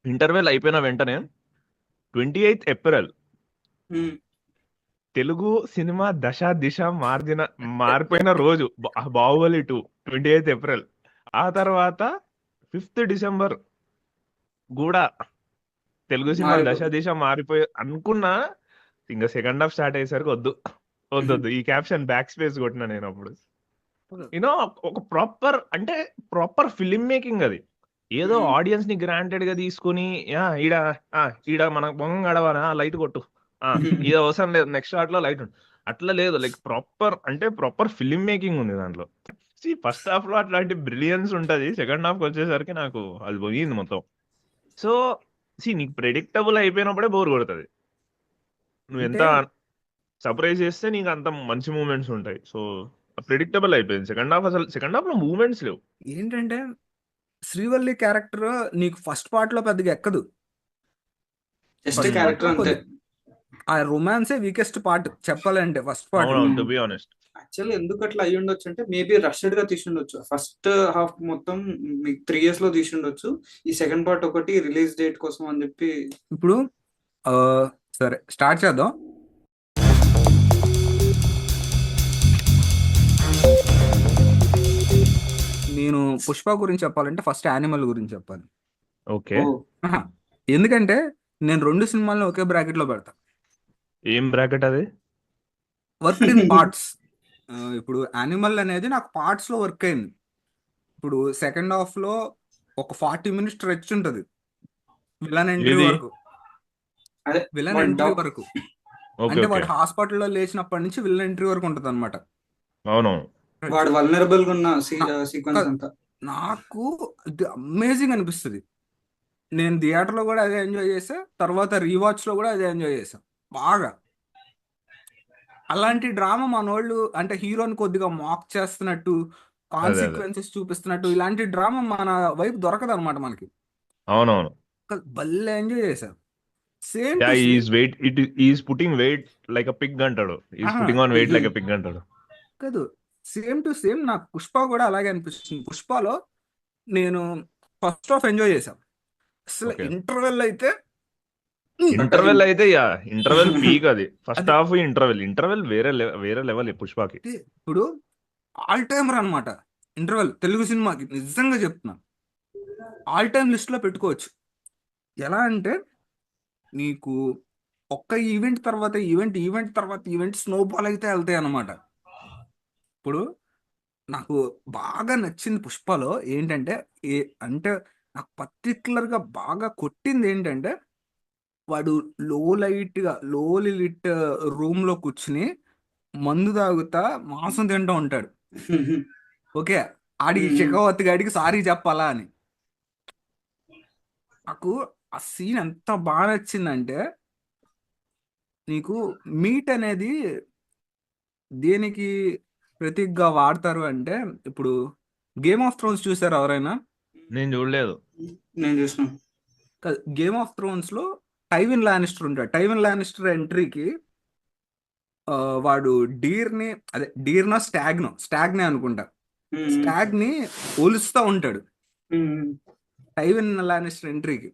Interval అయిపోయిన వెంటనే 28th April ఉమ్. Telugu cinema దశ దిశ మారిపోయిన రోజు బాహుబలి 2 28th ఏప్రిల్. ఆ తర్వాత 5th డిసెంబర్ కూడా తెలుగు సినిమా దశ మారిపోయింది. దిశ మారిపోయి అనుకున్నా. ఇంకా సెకండ్ హాఫ్ స్టార్ట్ అయ్యేసరికి వద్దు వద్దు ఈ క్యాప్షన్ బ్యాక్ స్పేస్ కొట్టిన నేను అప్పుడు. యూనో ఒక ప్రాపర్ అంటే ప్రాపర్ ఫిలిం మేకింగ్ అది. ఏదో ఉమ్. ఆడియన్స్ ని గ్రాంటెడ్ గా తీసుకుని ఈడ ఈడ మన బొంగ గడవాలా లైట్ కొట్టు, ఇది అవసరం లేదు నెక్స్ట్ షాట్ లో లైట్ అట్లా లేదు. లైక్ ప్రాపర్ అంటే ప్రాపర్ ఫిలిం మేకింగ్ ఉంది దాంట్లో. ఫస్ట్ హాఫ్ లో అట్లాంటి బ్రిలియన్స్ ఉంటది, సెకండ్ హాఫ్ వచ్చేసరికి నాకు అది పోయింది మొత్తం. సో నీకు ప్రెడిక్టబుల్ అయిపోయినప్పుడే బోర్ కొడుతుంది. నువ్వు అంటే ఎంత సర్ప్రైజ్ చేస్తే నీకు అంత మంచి మూమెంట్స్ ఉంటాయి. సో ప్రిడిక్టబుల్ అయిపోయింది సెకండ్ హాఫ్. అసలు సెకండ్ హాఫ్ లో మూమెంట్స్ లేవు. ఏంటంటే శ్రీవల్లి క్యారెక్టర్ నీకు ఫస్ట్ పార్ట్ లో పెద్దగా ఎక్కదు. జస్ట్ ఫస్ట్ పార్ట్ క్యారెక్టర్ లో అంతే. ఆ రొమాన్సే వీకెస్ట్ పార్ట్ చెప్పాలంటే ఫస్ట్ పార్ట్. అవునవును, టు బి ఆనెస్ట్. యాక్చువల్లీ ఎందుకు అట్లా అయ్యి ఉండొచ్చు అంటే మేబీ రష్డ్ గా తీసుండొచ్చు. ఫస్ట్ హాఫ్ మొత్తం మీకు 3 years లో తీసుండొచ్చు. ఈ సెకండ్ పార్ట్ ఒకటి రిలీజ్ డేట్ కోసం అని చెప్పి. ఇప్పుడు ఆ, సరే స్టార్ట్ చేద్దాం. నేను పుష్ప గురించి చెప్పాలంటే ఫస్ట్ యానిమల్ గురించి చెప్పాలి. ఓకే, ఓ, ఆహా. ఎందుకంటే నేను 2 సినిమాలను ఒకే బ్రాకెట్ లో పెడతా. ఏం బ్రాకెట్ అది? Work in parts. ఇప్పుడు యానిమల్ అనేది నాకు పార్ట్స్ లో వర్క్ అయింది. ఇప్పుడు సెకండ్ హాఫ్ లో ఒక 40 minutes స్ట్రెచ్ ఉంటుంది విలన్ ఎంట్రీ ఏది? వరకు. అదే విలన్ వాడు ఎంట్రీ వరకు ఓకే అంటే ఓకే, వాడు హాస్పిటల్లో లేచినప్పటి నుంచి విలన్ ఎంట్రీ వరకు ఉంటుంది అనమాట. అవునవును. వాడు వల్నరబుల్ గా ఉన్న సీక్వెన్స్ నాకు అంతా. నాకు అది అమేజింగ్ అనిపిస్తుంది. నేను థియేటర్లో కూడా అదే ఎంజాయ్ చేసా, తర్వాత రీవాచ్లో కూడా అదే ఎంజాయ్ చేసా బాగా. అలాంటి డ్రామా మనోళ్ళు అంటే హీరోని కొద్దిగా మాక్ చేస్తున్నట్టు, అదే అదే, కాన్సిక్వెన్సెస్ చూపిస్తున్నట్టు ఇలాంటి డ్రామా మన వైపు దొరకదు అనమాట మనకి. అవునవును. భలే ఎంజాయ్ చేశారు. Same ya, to same. He's putting weight like a pig అంటాడు. He's putting on weight like a pig అంటాడు. కాదు, సేమ్ టు సేమ్ నాకు పుష్ప కూడా అలాగే అనిపిస్తుంది. పుష్పలో నేను ఫస్ట్ హాఫ్ ఎంజాయ్ చేశాను. అసలు ఓకే, ఇంటర్వెల్ అయితే ఇంటర్వెల్ అయితే ఇంటర్వెల్ పీక్ అది. ఫస్ట్ అది హాఫ్ ఇంటర్వెల్ వేరే లెవెల్ పుష్పకి. ఇప్పుడు ఆల్ టైమర్ అనమాట. ఇంటర్వెల్ తెలుగు సినిమాకి నిజంగా చెప్తున్నా ఆల్ టైమ్ లిస్ట్ లో పెట్టుకోవచ్చు. ఎలా అంటే నీకు ఒక్క ఈవెంట్ తర్వాత ఈవెంట్ తర్వాత ఈవెంట్ స్నోబాల్ అయితే వెళ్తాయి అనమాట. ఇప్పుడు నాకు బాగా నచ్చింది పుష్పలో ఏంటంటే ఏ అంటే నాకు పర్టికులర్గా బాగా కొట్టింది ఏంటంటే వాడు లో లిట్ రూమ్ లో కూర్చుని మందు తాగుతా మాంసం తింటూ ఉంటాడు. ఓకే, ఆడికి షెకావత్ గాడికి సారీ చెప్పాలా అని. నాకు ఆ సీన్ ఎంత బాగా నచ్చిందంటే నీకు మీట్ అనేది దేనికి ప్రతీకగా వాడతారు అంటే ఇప్పుడు గేమ్ ఆఫ్ థ్రోన్స్ చూసారు ఎవరైనా? నేను చూడలేదు. నేను చూసిన. గేమ్ ఆఫ్ థ్రోన్స్ లో టైవిన్ లానిస్టర్ ఉంటాడు. టైవిన్ లానిస్టర్ ఎంట్రీకి వాడు డీర్నో స్టాగ్నే అనుకుంటా, స్టాగ్ ని ఒలుస్తూ ఉంటాడు టైవిన్ లానిస్టర్ ఎంట్రీకి.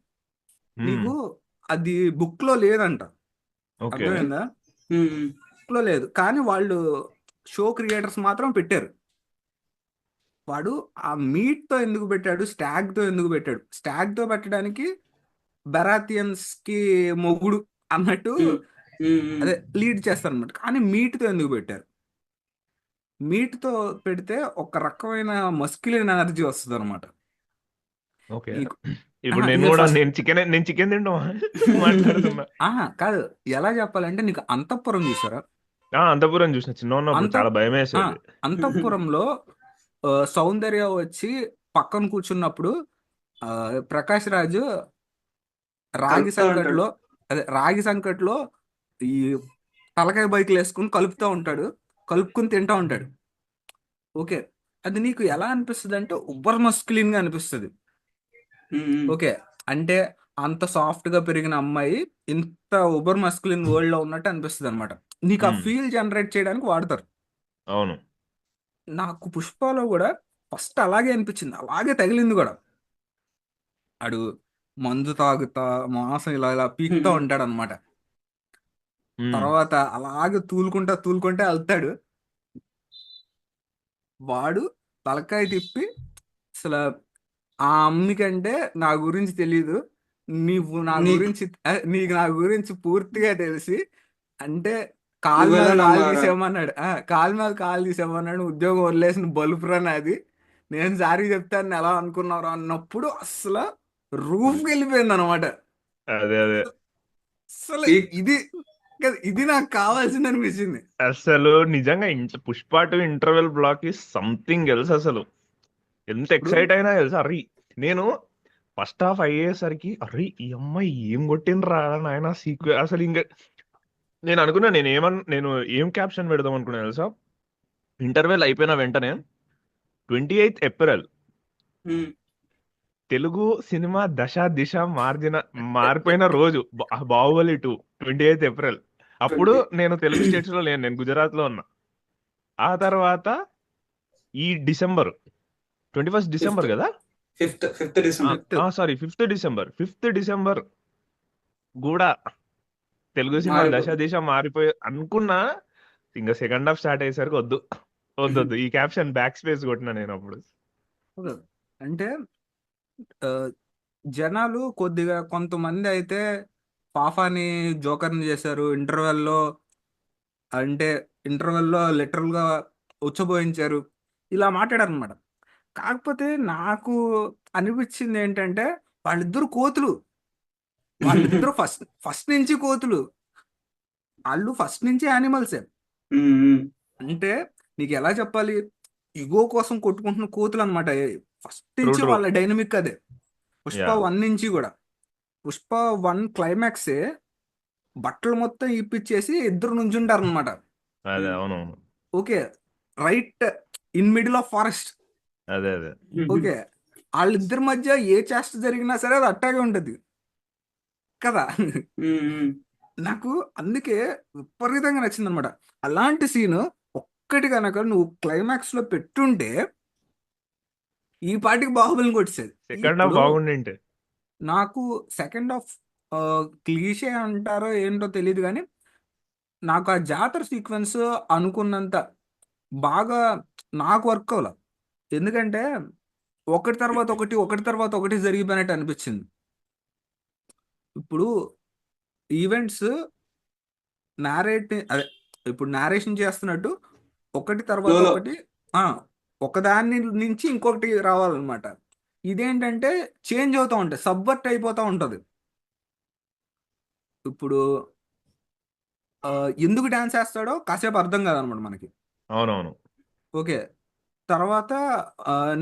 నీకు అది బుక్ లో లేదంట, ఓకే, అర్థమైందా? బుక్ లో లేదు కానీ వాళ్ళు షో క్రియేటర్స్ మాత్రం పెట్టారు. వాడు ఆ మీట్ తో ఎందుకు పెట్టాడు, స్టాగ్ తో ఎందుకు పెట్టాడు? స్టాగ్ తో పెట్టడానికి బెరాతియన్స్ కి మొగుడు అన్నట్టు అదే లీడ్ చేస్తారు అనమాట. కానీ మీట్ తో ఎందుకు పెట్టారు? మీట్ తో పెడితే ఒక రకమైన మస్క్యులిన్ ఎనర్జీ వస్తుంది అనమాట. ఓకే. నీకు ఇప్పుడు నేను ఇక కూడా ఫస్ట్ నేను చికెన్ తింటా మాట్లాడుతున్నా. కాదు, ఎలా చెప్పాలంటే నీకు అంతఃపురం చూసారా? అంతపురం చూసిన చిన్న ఉన్నప్పుడు అంత చాలా భయం వేసేది. అంతఃపురంలో సౌందర్య వచ్చి పక్కన కూర్చున్నప్పుడు ఆ, ప్రకాష్ రాజు రాగి కలుపుతా ఉంటాడు. సంకట్లో రాగి సంకట్లో ఈ తలకాయ బైకులు వేసుకుని కలుపుతూ ఉంటాడు, కలుపుకుని తింటా ఉంటాడు. ఓకే, అది నీకు ఎలా అనిపిస్తుంది అంటే ఉబ్బర్ మస్కులిన్ గా అనిపిస్తుంది. ఓకే, అంటే అంత సాఫ్ట్ గా పెరిగిన అమ్మాయి ఇంత ఉబర్ మస్కులిన్ వరల్డ్ లో ఉన్నట్టు అనిపిస్తుంది అనమాట. నీకు ఆ ఫీల్ జనరేట్ చేయడానికి వాడతారు. అవును. నాకు పుష్పలో కూడా ఫస్ట్ అలాగే అనిపించింది, అలాగే తగిలింది కూడా. అడు మందు తాగుతా మాసం ఇలా ఇలా పీకుతా ఉంటాడు అనమాట. తర్వాత అలాగే తూలుకుంటా తూలుకుంటే వెళ్తాడు. వాడు తలకాయ తిప్పి అసలు ఆ అమ్మికంటే నా గురించి తెలీదు, నీకు నా గురించి పూర్తిగా తెలిసి అంటే కాలు మీద నువ్వెలా కాలు నమ్మారా? తీసేయమన్నాడు. కాలు మీద కాలు తీసేయమన్నాడు, ఉద్యోగం వదిలేసిన బలుపురా నాది, నేను సారీ చెప్తాను ఎలా అనుకున్నారు అన్నప్పుడు అసలు రూఫ్కి వెళ్ళిపోయింది అనమాట. అదే అదే అసలు ఇది నాకు కావాల్సింది అనిపించింది. అసలు నిజంగా పుష్ప 2 ఇంటర్వెల్ బ్లాక్ ఈ సంథింగ్ ఎల్స్. అసలు ఎంత ఎక్సైట్ అయినా తెలుసా. అరే నేను ఫస్ట్ హాఫ్ అయ్యేసరికి అరే ఈ అమ్మాయి ఏం కొట్టినరా నాయన సీక్వెన్స్. అసలు ఇంకా నేను అనుకున్నా నేను ఏం క్యాప్షన్ పెడదాం అనుకున్నా తెలుసా. ఇంటర్వెల్ అయిపోయిన వెంటనే 28th ఏప్రిల్ తెలుగు సినిమా దశ దిశ మారిపోయిన రోజు బాహుబలి 2 28th ఏప్రిల్. అప్పుడు నేను తెలుగు స్టేట్స్ లో లేను, నేను గుజరాత్ లో ఉన్నా. ఆ తర్వాత ఈ డిసెంబర్ 21st డిసెంబర్ కదా, 5th December sorry 5th December కూడా తెలుగు సినిమా దశ దిశ మారిపోయి అనుకున్నా. ఇంకా సెకండ్ హాఫ్ స్టార్ట్ అయ్యేసరికి వద్దు ఈ క్యాప్షన్ బ్యాక్ స్పేస్ కొట్టినా నేను అప్పుడు. అంటే జనాలు కొద్దిగా కొంతమంది అయితే పాఫాని జోకర్ని చేశారు ఇంటర్వెల్లో, అంటే ఇంటర్వెల్లో లిటరల్గా ఉచ్చబోయించారు, ఇలా మాట్లాడారు అనమాట. కాకపోతే నాకు అనిపించింది ఏంటంటే వాళ్ళిద్దరు కోతులు, వాళ్ళిద్దరు ఫస్ట్ నుంచి కోతులు, వాళ్ళు ఫస్ట్ నుంచి యానిమల్సే. అంటే నీకు ఎలా చెప్పాలి, ఇగో కోసం కొట్టుకుంటున్న కోతులు అనమాట. ఫస్ట్ నుంచి వాళ్ళ డైనమిక్ అదే. పుష్ప 1 నుంచి కూడా, పుష్ప 1 క్లైమాక్సే బట్టలు మొత్తం ఇప్పించేసి ఇద్దరు నుంచుంటారు అనమాట. అదే అవునవును. Okay, right in middle of forest. అదే ఓకే, వాళ్ళిద్దరి మధ్య ఏ చేష్ట జరిగినా సరే అది అట్టాగే ఉంటది కదా. నాకు అందుకే విపరీతంగా నచ్చింది అనమాట. అలాంటి సీన్ ఒక్కటి కనుక నువ్వు క్లైమాక్స్ లో పెట్టుంటే ఈ పాటికి బాహుబలిని కొట్టేసేది. Second half బాగుండింటే. నాకు సెకండ్ హాఫ్ క్లీషే అంటారో ఏంటో తెలియదు కానీ నాకు ఆ జాతర సీక్వెన్స్ అనుకున్నంత బాగా నాకు వర్క్ అవ్వలే. ఎందుకంటే ఒకటి తర్వాత ఒకటి జరిగిపోయినట్టు అనిపించింది. ఇప్పుడు ఈవెంట్స్ అదే ఇప్పుడు నారేషన్ చేస్తున్నట్టు ఒకటి తర్వాత ఒకటి ఒకదాని నుంచి ఇంకొకటి రావాలన్నమాట. ఇదేంటంటే చేంజ్ అవుతూ ఉంటాయి, సబ్వర్ట్ అయిపోతూ ఉంటుంది. ఇప్పుడు ఎందుకు డాన్స్ వేస్తాడో కాసేపు అర్థం కాదనమాట మనకి. అవునవును. ఓకే, తర్వాత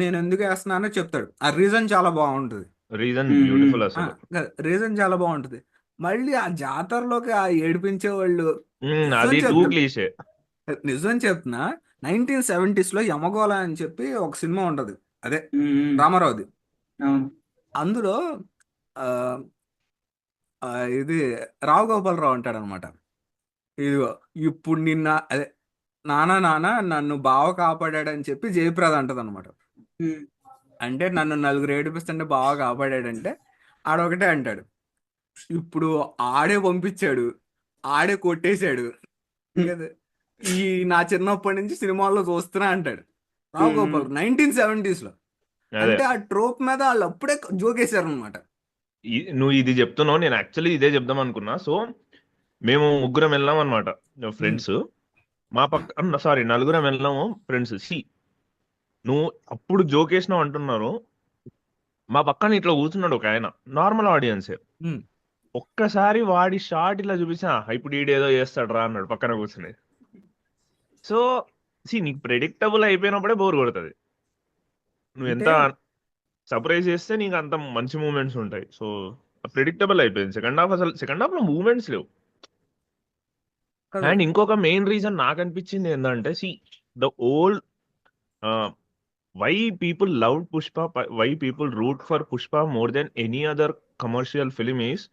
నేను ఎందుకు వేస్తున్నానో చెప్తాడు, ఆ రీజన్ చాలా బాగుంటుంది. రీజన్ బ్యూటిఫుల్ అసలు. రీజన్ చాలా బాగుంటుంది. మళ్ళీ ఆ జాతరలోకి ఆ ఏడిపించే వాళ్ళు అది టూ క్లీషే. నిజం చెప్తున్నా, 1970s లో యమగోళ అని చెప్పి ఒక సినిమా ఉంటది, అదే రామారావుది. అందులో ఇది రావు గోపాలరావు అంటాడు అనమాట. ఇదిగో ఇప్పుడు నిన్న అదే నానా నన్ను బావ కాపాడాడని చెప్పి జయప్రద అంటది అనమాట. అంటే నన్ను నలుగురు ఏడిపిస్తుంటే బావ కాపాడాడంటే ఆడొకటే అంటాడు, ఇప్పుడు ఆడే పంపించాడు, ఆడే కొట్టేశాడు, ఈ నా చిన్నప్పటి నుంచి సినిమాల్లో చూస్తున్నా అంటాడు రావు గోపాల్ 1970s లో. అంటే ఆ ట్రోప్ మీద వాళ్ళు అప్పుడే జోకేశారు అనమాట. నువ్వు ఇది చెప్తున్నావు, నేను యాక్చువల్లీ ఇదే చెప్దాం అనుకున్నా. సో మేము ముగ్గురం వెళ్ళాం అనమాట ఫ్రెండ్స్, మా పక్క సారీ నలుగురం వెళ్ళాము ఫ్రెండ్స్. నువ్వు అప్పుడు జోకేసినావు అంటున్నారు, మా పక్కన ఇట్లా కూర్చున్నాడు ఒక ఆయన, నార్మల్ ఆడియన్సే. ఒక్కసారి వాడి షాట్ ఇట్లా చూపించా, ఇప్పుడు ఈడేదో చేస్తాడు రా అన్నాడు పక్కన కూర్చుని. సో నీకు ప్రెడిక్టబుల్ అయిపోయినప్పుడే బోర్ కొడుతుంది. నువ్వు ఎంత సర్ప్రైజ్ చేస్తే నీకు అంత మంచి మూమెంట్స్ ఉంటాయి. సో ప్రెడిక్టబుల్ అయిపోయింది సెకండ్ హాఫ్. అసలు సెకండ్ హాఫ్ లో మూమెంట్స్ లేవు. అండ్ ఇంకొక మెయిన్ రీజన్ నాకు అనిపించింది ఏంటంటే the old why people love Pushpa, why people root for Pushpa more than any other commercial film is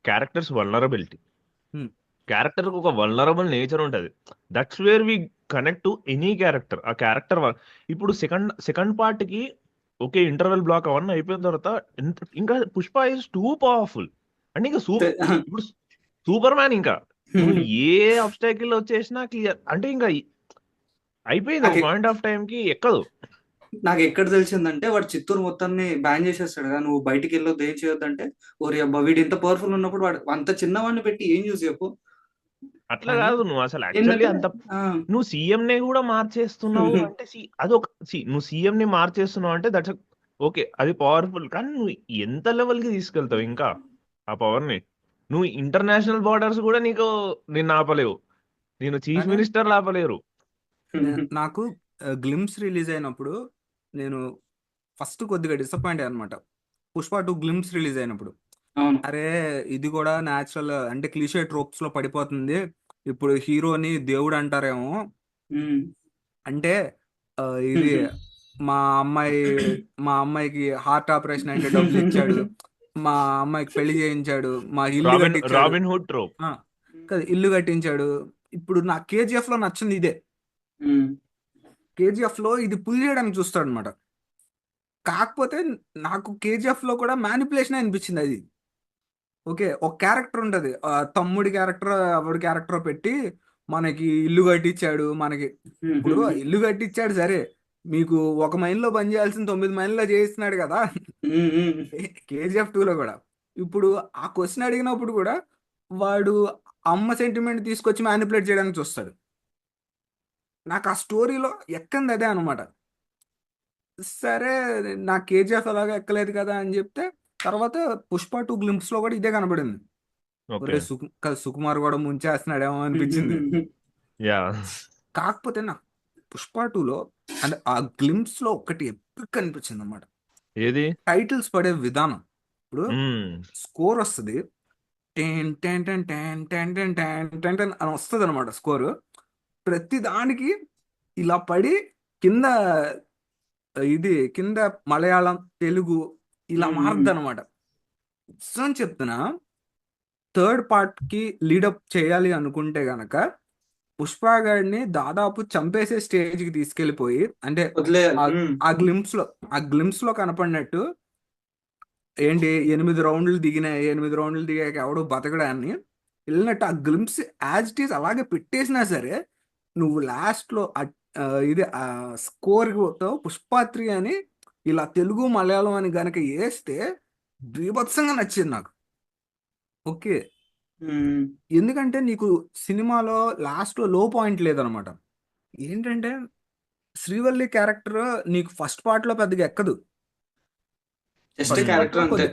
characters vulnerability. Character ఒక వల్నరబుల్ నేచర్ ఉంటుంది. That's where we connect to any character. ఆ character ఇప్పుడు second part కి okay interval block అవన్నీ అయిపోయిన తర్వాత ఇంకా Pushpa is two powerful. అంటే ఇంకా ఇప్పుడు సూపర్ మ్యాన్. ఇంకా నువ్వు ఏ అబ్స్టాకిల్ వచ్చేసినా క్లియర్. అంటే ఇంకా అయిపోయింది ఒక నాకు పాయింట్ ఆఫ్ టైం కి ఎక్కదు. నాకు ఎక్కడ తెలిసిందంటే వాడు చిత్తూరు మొత్తాన్ని బ్యాన్ చేసేస్తాడు కదా, నువ్వు బయటికి వెళ్ళొద్దు ఏం చేయొద్దు అంటే, ఓరి అబ్బా వీడు ఇంత పవర్ఫుల్ ఉన్నప్పుడు వాడు అంత చిన్నవాడిని పెట్టి ఏం చూసి చెప్పు. అట్లా కానీ కాదు, నువ్వు అసలు యాక్చువల్లీ ఏంటంటే అంత ఆ, నువ్వు సీఎం ని కూడా మార్చేస్తున్నావు అంటే అదొక నువ్వు సీఎం ని మార్చేస్తున్నావు అంటే దట్స్ ఓకే, అది పవర్ఫుల్. కానీ నువ్వు ఎంత లెవెల్ కి తీసుకెళ్తావు ఇంకా ఆ పవర్ ని? నువ్వు ఇంటర్నేషనల్ బార్డర్స్ కూడా నిన్ను ఆపలేవు, నేను చీఫ్ కానీ మినిస్టర్ ఆపలేరు. నాకు గ్లిమ్స్ రిలీజ్ అయినప్పుడు నేను ఫస్ట్ కొద్దిగా డిసప్పాయింట్ అయ్యాను అనమాట. పుష్ప 2 గ్లిమ్స్ రిలీజ్ అయినప్పుడు అవును. అరే ఇది కూడా న్యాచురల్ అంటే క్లీషే ట్రోప్స్ లో పడిపోతుంది, ఇప్పుడు హీరోని దేవుడు అంటారేమో, ఉమ్. అంటే ఇది మా అమ్మాయి మా అమ్మాయికి హార్ట్ ఆపరేషన్ అంటే డబ్బులు ఇచ్చాడు, మా అమ్మాయికి పెళ్లి చేయించాడు, మా ఇల్లు కట్టించాడు, రాబిన్ హుడ్ ట్రోప్. కదా ఇల్లు కట్టించాడు. ఇప్పుడు నా కేజీఎఫ్ లో నచ్చింది ఇదే. ఉమ్. కేజీఎఫ్ లో ఇది పుల్ చేయడానికి చూస్తాడు అనమాట. కాకపోతే నాకు కేజీఎఫ్ లో కూడా మ్యానిపులేషన్ అనిపించింది అది. ఓకే ఒక క్యారెక్టర్ ఉంటది, తమ్ముడి క్యారెక్టర్ ఎవడి క్యారెక్టర్ పెట్టి మనకి ఇల్లు కట్టించాడు, మనకి ఇప్పుడు ఇల్లు కట్టించాడు సరే, మీకు ఒక మైన్లో పని చేయాల్సిన 9 మైన్లో చేయిస్తున్నాడు కదా కేజీఎఫ్ 2లో కూడా. ఇప్పుడు ఆ క్వశ్చన్ అడిగినప్పుడు కూడా వాడు అమ్మ సెంటిమెంట్ తీసుకొచ్చి మ్యానిపులేట్ చేయడానికి చూస్తాడు. నాకు ఆ స్టోరీలో ఎక్కంది అదే అనమాట. సరే నా కేజీఎఫ్ అలాగా ఎక్కలేదు కదా అని చెప్తే తర్వాత పుష్ప 2 గ్లింప్స్ లో కూడా ఇదే కనబడింది. ఓకే ఒరే సుకుమార్ కూడా ముంచేస్తున్నాడేమో అనిపించింది. యా కాకపోతే నాకు పుష్ప 2లో అంటే ఆ గ్లింప్స్ లో ఒకటి ఎపిక్ అనిపించింది అనమాట, ఏది? టైటిల్స్ పడే విధానం. ఇప్పుడు మ్మ్. స్కోర్ వస్తుంది, ten ten ten ten ten ten ten ten ten అని వస్తుంది అనమాట స్కోరు. ప్రతి దానికి ఇలా పడి కింద కింద మలయాళం తెలుగు ఇలా మారుద్ది అనమాట. అని చెప్తున్నా, థర్డ్ పార్ట్ కి లీడప్ చేయాలి అనుకుంటే గనక పుష్ప గాడిని దాదాపు చంపేసే స్టేజ్ కి తీసుకెళ్లిపోయి, అంటే వదిలేయాలి. ఆ గ్లిమ్స్ లో కనపడినట్టు ఏంటి 8 రౌండ్లు దిగిన 8 రౌండ్లు దిగాక ఎవడు బతకడాన్ని వెళ్ళినట్టు ఆ గ్లిమ్స్ యాజ్ ఇట్ ఈస్ అలాగే పెట్టేసినా సరే, నువ్వు లాస్ట్ లో ఇది స్కోర్ తో పుష్ప 3 అని ఇలా తెలుగు మలయాళం అని గనక వేస్తే బీభత్సంగా నచ్చింది నాకు. ఓకే ఉమ్. ఎందుకంటే నీకు సినిమాలో లాస్ట్ లో లో పాయింట్ లేదనమాట. ఏంటంటే శ్రీవల్లి క్యారెక్టర్ నీకు ఫస్ట్ పార్ట్ లో పెద్దగా ఎక్కదు. జస్ట్ ఫస్ట్ పార్ట్ క్యారెక్టర్ లో అంతే.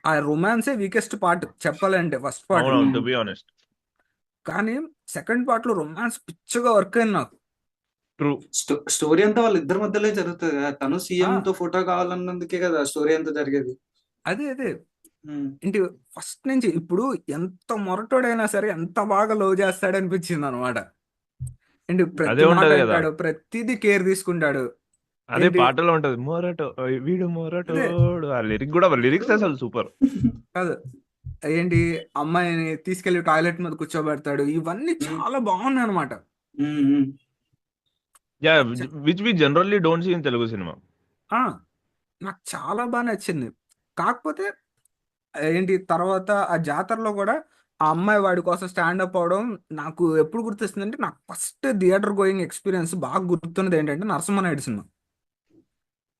ఆ రొమాన్సే వీకెస్ట్ పార్ట్ చెప్పాలంటే ఫస్ట్ పార్ట్. అవునవును, టు బి ఆనెస్ట్. కానీ సెకండ్ పార్ట్ లో రొమాన్స్ పిచ్చగా వర్క్ అయింది నాకు. ట్రూ. స్టోరీ అంతా వాళ్ళ ఇద్దరి మధ్యలో జరుగుతుంది కదా, తను సీఎం ఆ, తో ఫోటో కావాలన్నందుకే కదా స్టోరీ అంతా జరిగేది. అదే ఉమ్. ఏంటి ఫస్ట్ నుంచి ఇప్పుడు ఎంత మొరటోడైనా సరే ఎంత బాగా లవ్ చేస్తాడు అనిపించింది అనమాట. ఏంటి అదే ప్రతి మాట ఉంటది కదా, అంటాడు, ప్రతిదీ కేర్ తీసుకుంటాడు. అదే ఏంటి పాటలో ఉంటది, మొరటో వీడు అదే మొరటోడు. ఆ లిరిక్స్ ఇప్పుడు అసలు సూపర్. కాదు ఏంటి అమ్మాయిని తీసుకెళ్లి టాయిలెట్ మీద కూర్చోబెడతాడు, ఇవన్నీ ఉమ్. చాలా బాగున్నాయి అనమాట. Um. Ya, which we generally don't see in Telugu cinema. నాకు చాలా బాగా నచ్చింది. కాకపోతే ఏంటి తర్వాత ఆ జాతరలో కూడా ఆ అమ్మాయి వాడి కోసం స్టాండప్ అవడం నాకు ఎప్పుడు గుర్తొస్తుంది అంటే, నాకు ఫస్ట్ థియేటర్ గోయింగ్ ఎక్స్పీరియన్స్ బాగా గుర్తున్నది ఏంటంటే నరసింహనాయుడు సినిమా.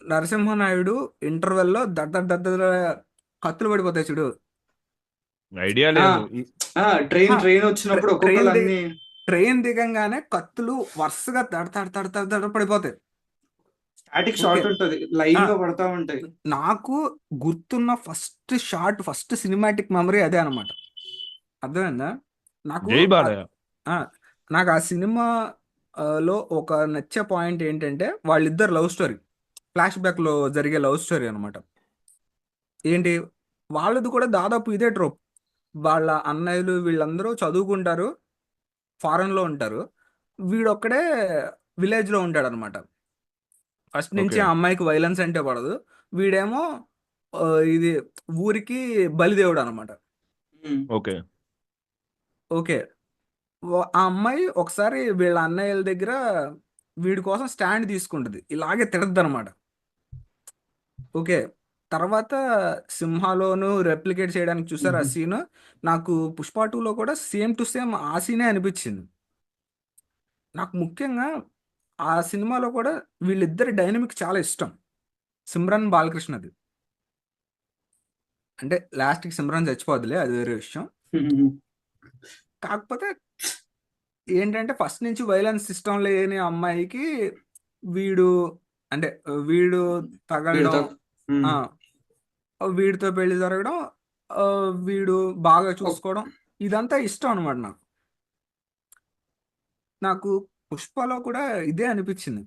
నరసింహనాయుడు ఇంటర్వెల్లో దద్ద కత్తులు పడిపోతాయి చూడు. ఐడియా ఆ, లేదు. ట్రైన్ వచ్చినప్పుడు ఒక్కొక్కరు అన్ని ట్రైన్ దిగంగానే కత్తులు వరుసగా దడ పడిపోతాయి. స్టాటిక్ ఓకే షాట్ ఉంటది, లైన్ గా పడతా ఉంటాయి. నాకు గుర్తున్న first shot, first cinematic memory అదే అనమాట. అర్థమైందా నాకు జై బాలయ్య. ఆ, నాకు ఆ సినిమా లో ఒక నచ్చే పాయింట్ ఏంటంటే వాళ్ళిద్దరు లవ్ స్టోరీ, ఫ్లాష్ బ్యాక్ లో జరిగే లవ్ స్టోరీ అనమాట. ఏంటి వాళ్ళది కూడా దాదాపు ఇదే ట్రోప్. వాళ్ళ అన్నయ్యలు వీళ్ళందరూ చదువుకుంటారు, ఫారెన్ లో ఉంటారు, వీడొక్కడే విలేజ్ లో ఉంటాడు అనమాట. ఫస్ట్ నుంచి ఓకే. ఆ అమ్మాయికి వైలెన్స్ అంటే పడదు, వీడేమో ఆ, ఇది ఊరికి బలిదేవుడు అనమాట. ఉమ్. ఓకే. ఓకే ఆ అమ్మాయి ఒకసారి వీళ్ళ అన్నయ్యల దగ్గర వీడి కోసం స్టాండ్ తీసుకుంటుంది, ఇలాగే తిడద్దు అనమాట. ఓకే. తర్వాత సింహాలోను రెప్లికేట్ చేయడానికి చూసారు ఆ సీన్. నాకు పుష్ప 2లో కూడా సేమ్ టు సేమ్ ఆ సీనే అనిపించింది. నాకు ముఖ్యంగా ఆ సినిమాలో కూడా వీళ్ళిద్దరి డైనమిక్ చాలా ఇష్టం. సిమ్రన్ బాలకృష్ణది. అంటే లాస్ట్‌కి సిమ్రన్ చచ్చిపోద్దిలే, అది వేరే విషయం. కాకపోతే ఏంటంటే ఫస్ట్ నుంచి వైలెన్స్ ఇష్టం లేని అమ్మాయికి వీడు అంటే వీడు తగలడం, వీడితో ఆ! వీడితో పెళ్లి జరగడం, వీడు బాగా ఒక్- చూసుకోవడం, ఇదంతా ఇష్టం అనమాట నాకు. నాకు పుష్పలో కూడా ఇదే అనిపించింది.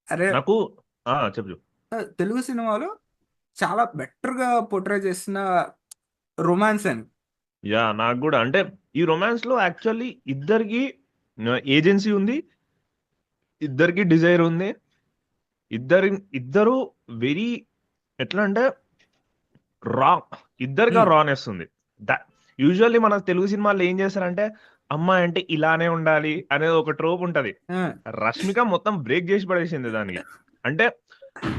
అరే, నాకు చెప్పు చెప్పు. తెలుగు సినిమాలో చాలా బెటర్‌గా పోర్ట్రే చేసిన రొమాన్స్ అని. యా నాకు కూడా అంటే ఈ రొమాన్స్ లో యాక్చువల్లీ ఇద్దరికి ఏజెన్సీ ఉంది, ఇద్దరికి డిజైర్ ఉంది, ఇద్దరు వెరీ ఎట్లా అంటే రా, ఇద్దరిగా హ్మ్. రానెస్ ఉంది. యూజువల్లీ మన తెలుగు సినిమాల్లో ఏం చేస్తారంటే అమ్మాయి అంటే ఇలానే ఉండాలి అనేది ఒక ట్రోప్ ఉంటది. ఆ! రష్మిక మొత్తం బ్రేక్ చేసి పడేసింది దానికి. అంటే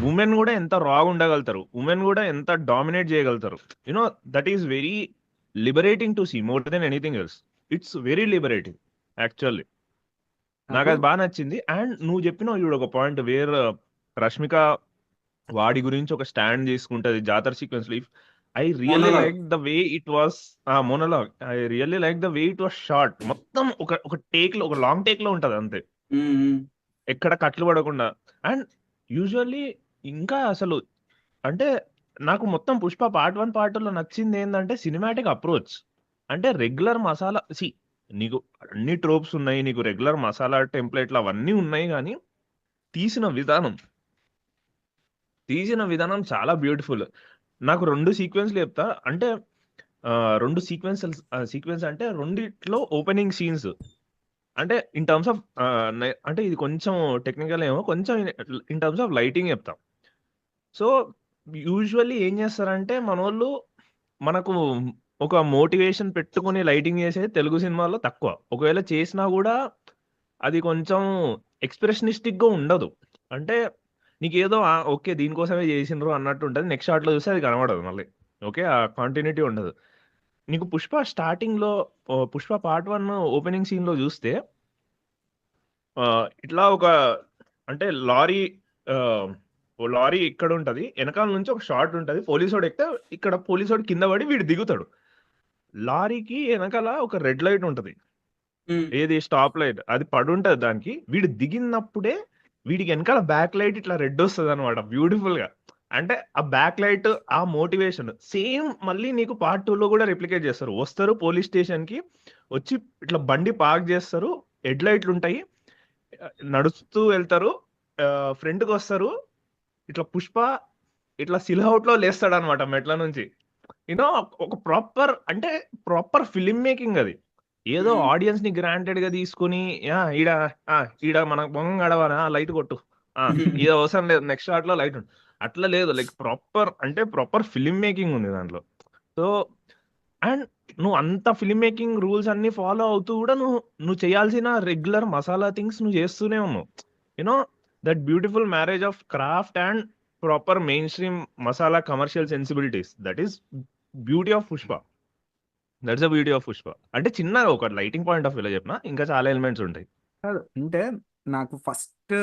ఉమెన్ కూడా ఎంత రాగా ఉండగలుగుతారు, ఉమెన్ కూడా ఎంత డామినేట్ చేయగలుగుతారు. You know that is very liberating to see more than anything else. It's very liberating actually. నాకు నాకు అది బాగా నచ్చింది. అండ్ నువ్వు చెప్పినావు చూడు ఒక పాయింట్ వేర్ రష్మిక వాడి గురించి ఒక స్టాండ్ తీసుకుంటది జాతర సీక్వెన్స్ లో. I really monologue. Like the way it was monologue. I really like the way it was short. మొత్తం ఒక ఒక టేక్ లో, ఒక లాంగ్ టేక్ లో ఉంటది అంతే, ఎక్కడ కట్లు పడకుండా. అండ్ యూజువల్లీ ఇంకా అసలు అంటే నాకు మొత్తం పుష్ప పార్ట్ 1 పార్ట్ 2లో నచ్చింది ఏంటంటే సినిమాటిక్ అప్రోచ్. అంటే రెగ్యులర్ మసాలా నీకు అన్ని ట్రోప్స్ ఉన్నాయి, నీకు రెగ్యులర్ మసాలా టెంప్లెట్లు అవన్నీ ఉన్నాయి, కానీ తీసిన విధానం తీసిన విధానం చాలా బ్యూటిఫుల్. నాకు రెండు సీక్వెన్స్లు చెప్తా. అంటే రెండు సీక్వెన్స్ అంటే రెండిట్లో ఓపెనింగ్ సీన్స్. అంటే ఇన్ టర్మ్స్ ఆఫ్ అంటే ఇది కొంచెం టెక్నికల్ ఏమో, కొంచెం ఇన్ టర్మ్స్ ఆఫ్ లైటింగ్ చెప్తాం. సో యూజువల్లీ ఏం చేస్తారంటే మనోళ్ళు మనకు ఒక మోటివేషన్ పెట్టుకుని లైటింగ్ చేసేది తెలుగు సినిమాల్లో తక్కువ. ఒకవేళ చేసినా కూడా అది కొంచెం ఎక్స్ప్రెషనిస్టిక్ గా ఉండదు. అంటే నీకేదో ఓకే దీనికోసమే చేసిండ్రు అన్నట్టు ఉంటుంది, నెక్స్ట్ షాట్ లో చూస్తే అది కనబడదు మళ్ళీ. ఓకే, ఆ కంటిన్యూటీ ఉండదు. నీకు పుష్ప స్టార్టింగ్ లో పుష్ప పార్ట్ 1 ఓపెనింగ్ సీన్ లో చూస్తే ఇట్లా ఒక అంటే లారీ, ఆ, ఓ లారీ ఇక్కడ ఉంటది, వెనకాల నుంచి ఒక షాట్ ఉంటది, పోలీసోడు ఎక్కితే ఇక్కడ పోలీసోడు కింద పడి వీడు దిగుతాడు. లారీకి వెనకాల ఒక రెడ్ లైట్ ఉంటది, ఏది స్టాప్ లైట్, అది పడుంటది దానికి. వీడు దిగినప్పుడే వీడికి వెనకాల బ్యాక్ లైట్ ఇట్లా రెడ్ వస్తుంది అనమాట బ్యూటిఫుల్ గా. అంటే ఆ బ్యాక్ లైట్, ఆ మోటివేషన్ సేమ్ మళ్ళీ నీకు పార్ట్ 2 లో కూడా రిప్లికేట్ చేస్తారు. వస్తారు పోలీస్ స్టేషన్ కి, వచ్చి ఇట్లా బండి పార్క్ చేస్తారు, హెడ్ లైట్లు ఉంటాయి, నడుస్తూ వెళ్తారు, ఫ్రంట్ కి వస్తారు, ఇట్లా పుష్ప ఇట్లా సిల్హౌట్ లో లేస్తాడు అనమాట మెట్ల నుంచి. యూనో ఒక ప్రాపర్ అంటే ప్రాపర్ ఫిల్మ్ మేకింగ్ అది. ఏదో ఆడియన్స్ ని గ్రాంటెడ్ గా తీసుకుని ఈడ ఈడ మన మొంగం గడవనా లైట్ కొట్టు, ఇది అవసరం లేదు, నెక్స్ట్ షాట్ లో లైట్ అట్లా లేదు. లైక్ ప్రాపర్ అంటే ప్రాపర్ ఫిల్మ్ మేకింగ్ ఉంది దాంట్లో. సో అండ్ నువ్వు అంత ఫిల్మ్ మేకింగ్ రూల్స్ అన్ని ఫాలో అవుతూ కూడా నువ్వు నువ్వు చేయాల్సిన రెగ్యులర్ మసాలా థింగ్స్ నువ్వు చేస్తూనే ఉన్నావు. You know that beautiful marriage of craft and proper main stream masala commercial sensibilities. That is beauty of Pushpa. That's the beauty of Pushpa. అంటే చిన్నగా ఒక లైటింగ్ పాయింట్ ఆఫ్ వ్యూలో చెప్పిన, ఇంకా చాలా ఎలిమెంట్స్ ఉంటాయి. కాదు అంటే నాకు ఫస్ట్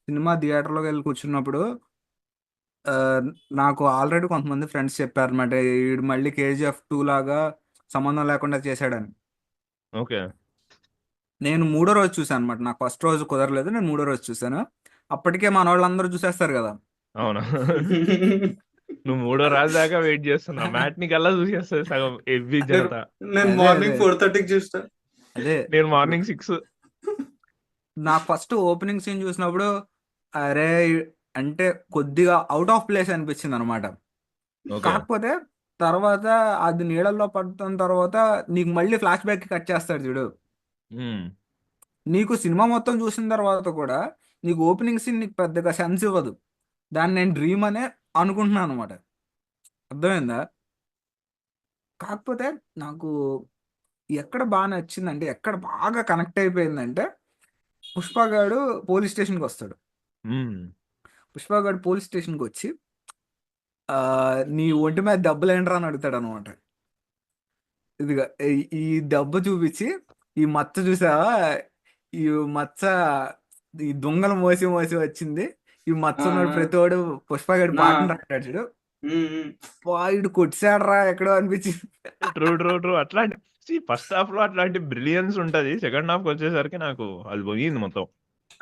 సినిమా థియేటర్లోకి వెళ్ళి కూర్చున్నప్పుడు ఆ, నాకు ఆల్రెడీ కొంతమంది ఫ్రెండ్స్ చెప్పారన్నమాట, వీడు మళ్ళీ KGF 2 లాగా సంబంధం లేకుండా చేశాడని. ఓకే. నేను మూడో రోజు చూసాను అనమాట. నాకు ఫస్ట్ రోజు కుదరలేదు, నేను మూడో రోజు చూసాను. అప్పటికే మన వాళ్ళందరూ చూసేస్తారు కదా. అవునా? నువ్వు మూడో రాజు దాకా వెయిట్ చేస్తున్నా, మ్యాట్ని కల్లా చూసేస్తుంది సగం ఎవ్వి నేను జనత. నేను అదే మార్నింగ్ అదే 4:30కి చూస్తా. అదే నేను ఇప్పుడు మార్నింగ్ 6. నాకు ఫస్ట్ ఓపెనింగ్ సీన్ చూసినప్పుడు అరే అంటే కొద్దిగా అవుట్ ఆఫ్ ప్లేస్ అనిపించింది అనమాట. ఓకే. కాకపోతే తర్వాత అది నీళ్ళల్లో పడుతున్న తర్వాత నీకు మళ్ళీ ఫ్లాష్ బ్యాక్ కట్ చేస్తాడు చూడు. నీకు సినిమా మొత్తం చూసిన తర్వాత కూడా నీకు ఓపెనింగ్ సీన్ నీకు పెద్దగా సెన్స్ ఇవ్వదు. దాన్ని నేను డ్రీమ్ అనే అనుకుంటున్నాను అనమాట. అర్థమైందా? కాకపోతే నాకు ఎక్కడ బాగా నచ్చిందంటే, ఎక్కడ బాగా కనెక్ట్ అయిపోయిందంటే, పుష్ప గాడు పోలీస్ స్టేషన్కి వస్తాడు. పుష్ప గారు పోలీస్ స్టేషన్కి వచ్చి ఆ, నీ ఒంటి మీద దెబ్బలు ఏంట్రా అని అడుగుతాడు అనమాట. ఇదిగా ఈ దెబ్బ చూపించి, ఈ మచ్చ చూసావా, ఈ మచ్చ ఈ దొంగలు మోసి మోసి వచ్చింది, ఈ మచ్చ ఆ, ఉన్నాడు ఆ, ప్రతివాడు పుష్పగాడి నా పాటను రాస్తాడు చూడు. వాడు కొట్టాడురా ఎక్కడో అనిపించింది. ట్రూ ట్రూ ట్రూ అట్లాంటి ఫస్ట్ హాఫ్ లో అట్లాంటి బ్రిలియన్స్ ఉంటది. సెకండ్ హాఫ్ వచ్చేసరికి నాకు అది పోయింది మొత్తం.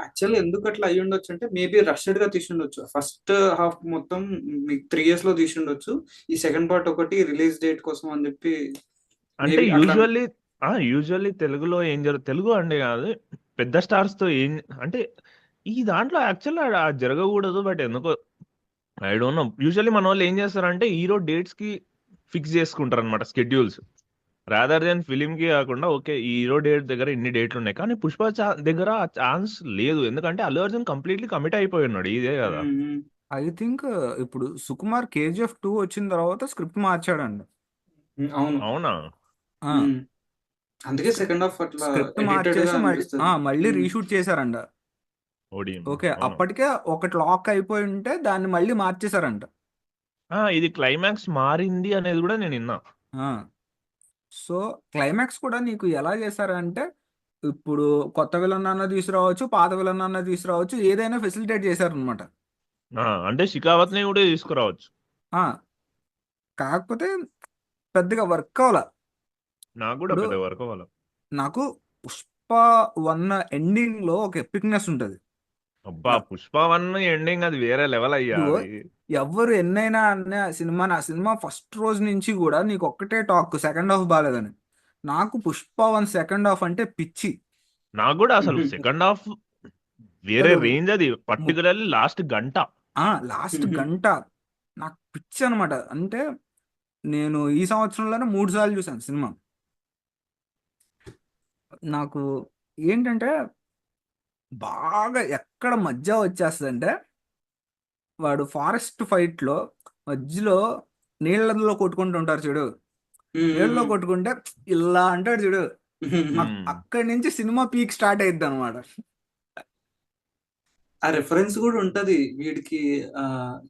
యాక్చువల్ ఎందుకు అట్లా అయ్యి ఉండొచ్చు అంటే మేబీ రష్డ్ గా తీసిండొచ్చు. ఫస్ట్ హాఫ్ మొత్తం మీకు 3 years లో తీసిండొచ్చు. ఈ సెకండ్ పార్ట్ ఒకటి రిలీజ్ డేట్ కోసం అని చెప్పి అంటే మేబీ అట్లా. యూజువల్లీ తెలుగులో ఏం తెలుగు అంటే కాదు, పెద్ద స్టార్స్ తో ఏం అంటే ఈ దాంట్లో యాక్చువల్ జరగకూడదు. బట్ ఎందుకో ఐ డోంట్ నో. యూజువల్లీ మన వాళ్ళు ఏం చేస్తారంటే హీరో డేట్స్ కి ఫిక్స్ చేసుకుంటారు అనమాట స్కెడ్యూల్స్, రాదర్ దెన్ ఫిలిం కి కాకుండా. ఓకే, ఈ హీరో డేట్ దగ్గర ఇన్ని డేట్లు ఉన్నాయి, కానీ పుష్ప దగ్గర ఆ ఛాన్స్ లేదు. ఎందుకంటే అల్లు అర్జున్ కంప్లీట్లీ కమిట్ అయిపోయి ఉన్నాడు, ఇదే కదా. ఐ థింక్ ఇప్పుడు సుకుమార్ KGF 2 వచ్చిన తర్వాత స్క్రిప్ట్ మార్చాడండి. అవును. అవునా? అందుకే సెకండ్ హాఫ్ అట్లా స్క్రిప్ట్ ఎడిటెడ్ గా మార్చేసి అనిపిస్తుంది. మళ్ళీ రీషూట్ చేశారంట. ఓడి. ఓకే, అవునా? అప్పటికే ఒకటి లాక్ అయిపోయి ఉంటే దాన్ని మళ్ళీ మార్చేశారంట. ఇది క్లైమాక్స్ మారింది అనేది కూడా నేను విన్నా. సో క్లైమాక్స్ కూడా నీకు ఎలా చేశారంటే, ఇప్పుడు కొత్త విలన్ అన్న తీసుకురావచ్చు, పాత విలన్ అన్న తీసుకురావచ్చు, ఏదైనా ఫెసిలిటేట్ చేశారనమాట. అంటే షికావత్ ని కూడా తీసుకురావచ్చు. కాకపోతే పెద్దగా వర్క్ అవ్వాల. నాకు కూడా ఇప్పుడు పెద్ద వరకు వాళ్ళ. నాకు పుష్ప 1 ఎండింగ్ లో ఒక ఎపిక్నెస్ ఉంటుంది. అబ్బా, పుష్ప 1 ఎండింగ్ అది వేరే లెవెల్ అయ్యా. ఇదిగో, అది ఎవరు ఎన్నైనా అన్న నా సినిమా ఫస్ట్ రోజు నుంచి కూడా నీకు ఒక్కటే టాక్ సెకండ్ హాఫ్ బాగాలేదని. నాకు పుష్ప 1 సెకండ్ హాఫ్ అంటే పిచ్చి. నాకు కూడా అసలు సెకండ్ హాఫ్ వేరే అసలు రేంజ్. అది పర్టికులర్లీ లాస్ట్ గంట. లాస్ట్ గంట నాకు పిచ్చి అనమాట. అంటే నేను ఈ సంవత్సరంలోనే 3 సార్లు చూసాను సినిమా. నాకు ఏంటంటే బాగా ఎక్కడ మధ్య వచ్చేస్తుందంటే, వాడు ఫారెస్ట్ ఫైట్ లో మధ్యలో నీళ్ళలో కొట్టుకుంటూ ఉంటారు చూడు, నీళ్ళలో కొట్టుకుంటే ఇలా అంటాడు చూడు, అక్కడి నుంచి సినిమా పీక్ స్టార్ట్ అయ్యిద్ది అనమాట. ఆ రెఫరెన్స్ కూడా ఉంటది వీడికి.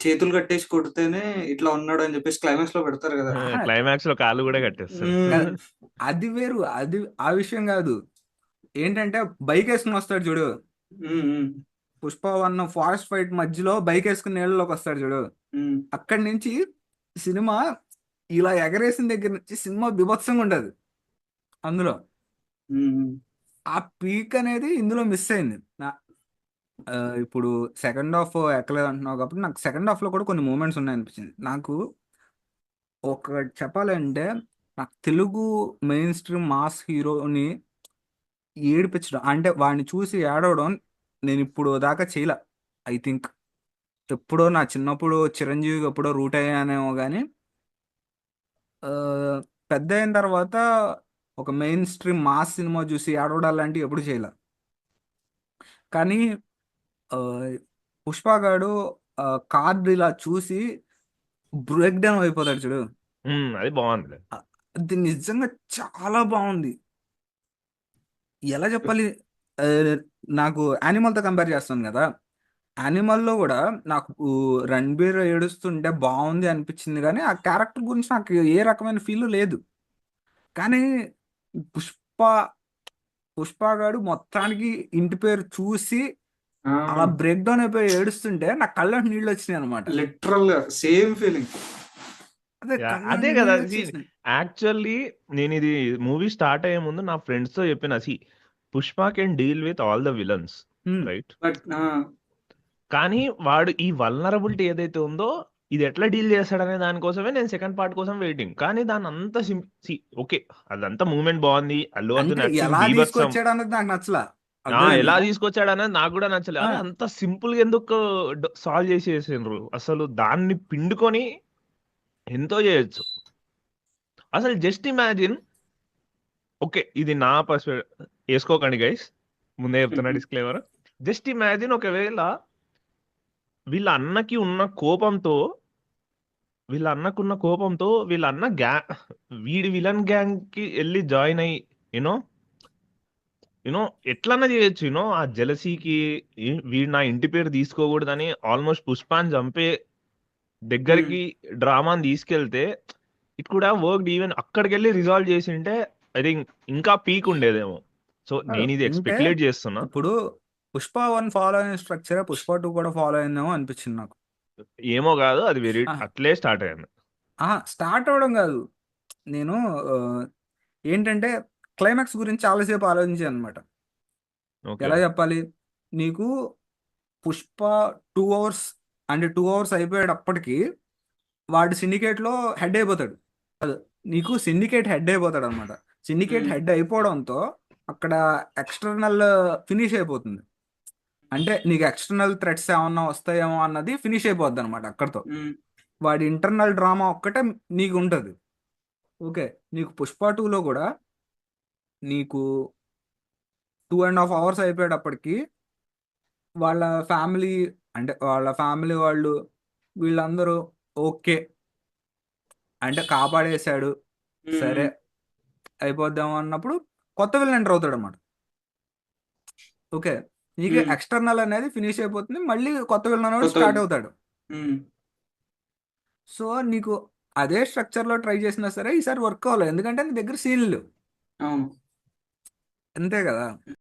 చేతులు కట్టేసి కొడితేనే ఇట్లా ఉన్నాడు అని చెప్పేసి క్లైమాక్స్ లో పెడతారు కదా. క్లైమాక్స్ లో కాళ్ళు కూడా కట్టేస్తారు. అది వేరు, అది ఆ విషయం కాదు. ఏంటంటే బైక్ వేసుకుని వస్తాడు చూడు, పుష్ప 1 ఫారెస్ట్ ఫైట్ మధ్యలో బైక్ వేసుకుని నీళ్ళలోకి వస్తాడు చూడు, అక్కడి నుంచి సినిమా ఇలా ఎగరేసిన దగ్గర నుంచి సినిమా బీభత్సంగా ఉండదు. అందులో ఆ పీక్ అనేది ఇందులో మిస్ అయింది. ఇప్పుడు సెకండ్ హాఫ్ ఎక్కలేదు అంటున్నావు కాబట్టి నాకు సెకండ్ హాఫ్ లో కూడా కొన్ని మూమెంట్స్ ఉన్నాయనిపించింది. నాకు ఒక చెప్పాలంటే, నాకు తెలుగు మెయిన్ స్ట్రీమ్ మాస్ హీరోని ఏడిపించడం అంటే వాడిని చూసి ఏడవడం నేను ఇప్పుడు దాకా చేయలే. ఐ థింక్ ఎప్పుడో నా చిన్నప్పుడు చిరంజీవికి ఎప్పుడో రూట్ అయ్యానేమో కానీ పెద్ద అయిన తర్వాత ఒక మెయిన్ స్ట్రీమ్ మాస్ సినిమా చూసి ఏడవడాలు లాంటివి ఎప్పుడు చేయలే. కానీ పుష్పగాడు కార్డు ఇలా చూసి బ్రేక్ డౌన్ అయిపోతాడు చూడు, అది బాగుంది. అది నిజంగా చాలా బాగుంది. ఎలా చెప్పాలి, నాకు యానిమల్తో కంపేర్ చేస్తాను కదా, యానిమల్లో కూడా నాకు రణ్బీర్ ఏడుస్తుంటే బాగుంది అనిపించింది, కానీ ఆ క్యారెక్టర్ గురించి నాకు ఏ రకమైన ఫీల్ లేదు. కానీ పుష్పగాడు మొత్తానికి ఇంటి పేరు చూసి అలా బ్రేక్ డౌన్ అయిపోయి ఏడుస్తుంటే నాకు కళ్ళకి నీళ్ళు వచ్చినాయి అనమాట. లిటరల్ గా సేమ్ ఫీలింగ్. అదే కదా. యాక్చువల్లీ నేను ఇది మూవీ స్టార్ట్ అయ్యే ముందు నా ఫ్రెండ్స్ తో చెప్పిన, Pushpa can deal with all the villains, right? కానీ వాడు ఈ వల్నరబిలిటీ ఏదైతే ఉందో ఇది ఎట్లా డీల్ చేస్తాడనే దానికోసమే నేను సెకండ్ పార్ట్ కోసం వెయిటింగ్. కానీ దాని అంత ఓకే, అదంతా మూమెంట్ బాగుంది. అల్లు అర్జున్ ఎలా తీసుకొచ్చాడు అన్నది నాకు నచ్చలా. ఎలా తీసుకొచ్చాడు అనేది నాకు కూడా నచ్చలేదు. అరే అంత సింపుల్ గా ఎందుకు సాల్వ్ చేసేసిండ్రు? అసలు దాన్ని పిండుకొని ఎంతో చేయొచ్చు. అసలు జస్ట్ ఇమాజిన్, ఓకే ఇది నా పర్స్పెక్టివ్, వేసుకోకండి గైస్, ముందే చెప్తున్నా డిస్క్లైమర్. జస్ట్ ఇమాజిన్ ఒకవేళ వీళ్ళ అన్నకి ఉన్న కోపంతో వీళ్ళ అన్న వీడి విలన్ గ్యాంగ్ కి వెళ్ళి జాయిన్ అయ్యి యూనో యూనో ఎట్లన్నా చేయొచ్చు ఆ జెలసీకి వీడు నా ఇంటి పేరు తీసుకోకూడదని ఆల్మోస్ట్ పుష్పాన్ని చంపే దగ్గరికి డ్రామాని తీసుకెళ్తే it could have worked. Even అక్కడికి వెళ్ళి రిజాల్వ్ చేసి ఉంటే ఐ థింక్ ఇంకా పీక్ ఉండేదేమో. సో నేను ఇది అంటే స్పెక్యులేట్ చేస్తున్నా. ఇప్పుడు పుష్ప 1 ఫాలో అయిన స్ట్రక్చరే పుష్ప 2 కూడా ఫాలో అయిందేమో అనిపించింది నాకు. ఏమో కాదు, అది వెరీ ఆహా, అట్లే స్టార్ట్ అయింది. స్టార్ట్ అవ్వడం కాదు, నేను ఏంటంటే క్లైమాక్స్ గురించి చాలాసేపు ఆలోచించాను అనమాట. ఓకే. ఎలా చెప్పాలి, నీకు పుష్ప 2 అవర్స్ అంటే 2 అవర్స్ అయిపోయేటప్పటికి వాడు సిండికేట్లో హెడ్ అయిపోతాడు. నీకు సిండికేట్ హెడ్ అయిపోతాడు అనమాట. సిండికేట్ హెడ్ అయిపోవడంతో అక్కడ ఎక్స్టర్నల్ ఫినిష్ అయిపోతుంది. అంటే నీకు ఎక్స్టర్నల్ థ్రెట్స్ ఏమన్నా వస్తాయేమో అన్నది ఫినిష్ అయిపోద్ది అనమాట అక్కడతో. వాడి ఇంటర్నల్ డ్రామా ఒక్కటే నీకు ఉంటుంది. ఓకే, నీకు పుష్ప 2లో కూడా నీకు 2.5 అవర్స్ అయిపోయేటప్పటికి వాళ్ళ ఫ్యామిలీ, అంటే వాళ్ళ ఫ్యామిలీ వాళ్ళు వీళ్ళందరూ ఓకే అంటే కాపాడేశాడు, సరే అయిపోద్దాం అన్నప్పుడు కొత్త విలన్ ఎంటర్ అవుతాడు అనమాట. ఓకే, నీకు ఎక్స్టర్నల్ అనేది ఫినిష్ అయిపోతుంది, మళ్ళీ కొత్త విలన్ అనేది స్టార్ట్ అవుతాడు. సో నీకు అదే స్ట్రక్చర్లో ట్రై చేసినా సరే ఈసారి వర్క్ అవ్వలేదు, ఎందుకంటే నీ దగ్గర సీన్లు అవును అంతే కదా.